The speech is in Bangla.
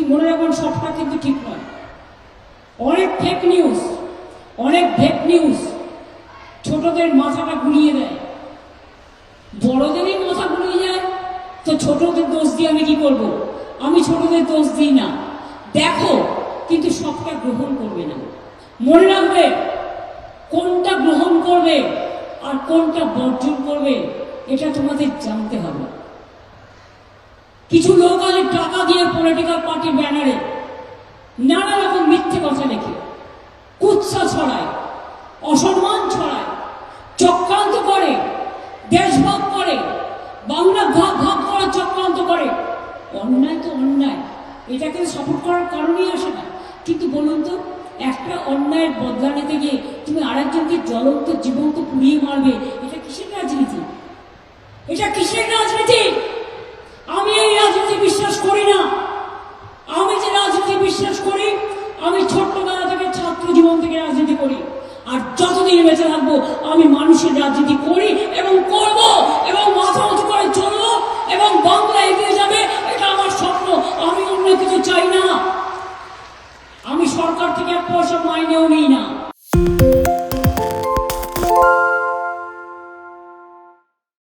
মনে রাখবেন সবটা কিন্তু ঠিক নয়। অনেক ফেক নিউজ ছোটদের মাথাটা ঘুরিয়ে দেয়, বড়দেরই মাথা ঘুরিয়ে যায়। তো ছোটদের দোষ দিয়ে আমি কি করব? আমি ছোটদের দোষ দিই না। দেখো, কিন্তু সবটা গ্রহণ করবে না। মনে রাখবে কোনটা গ্রহণ করবে আর কোনটা বর্জন করবে, এটা তোমাদের জানতে হবে। কিছু লোক আছে টাকা দিয়ে পলিটিক্যাল পার্টির ব্যানারে নানা রকম মিথ্যে কথা লেখে, কুৎসা ছড়ায়, অসম্মান ছড়ায়, চক্রান্ত করে, দেশভাগ করে, বাংলা ভাগ করার চক্রান্ত করে। অন্যায় তো অন্যায়, এটাকে সাপোর্ট করার কারণেই আসে না। কিন্তু বলুন তো, একটা অন্যায়ের বদলা নিতে গিয়ে তুমি আরেকজনকে জ্বলন্ত জীবন্ত পুড়িয়ে মারবে, এটা কিসের রাজনীতি? এটা কিসের রাজনীতি? আমি এই রাজনীতি বিশ্বাস করি না। আমি যে রাজনীতি বিশ্বাস করি, আমি ছোট্টবেলা থেকে ছাত্র জীবন থেকে রাজনীতি করি, আর যতদিন বেঁচে থাকবো আমি মানুষের রাজনীতি করি এবং করব, এবং মাথা উঁচু করে চলবো, এবং বাংলা এগিয়ে যাবে, এটা আমার স্বপ্ন। আমি অন্য কিছু চাই না। আমি সরকার থেকে এক পয়সা মাইনেও নিই না।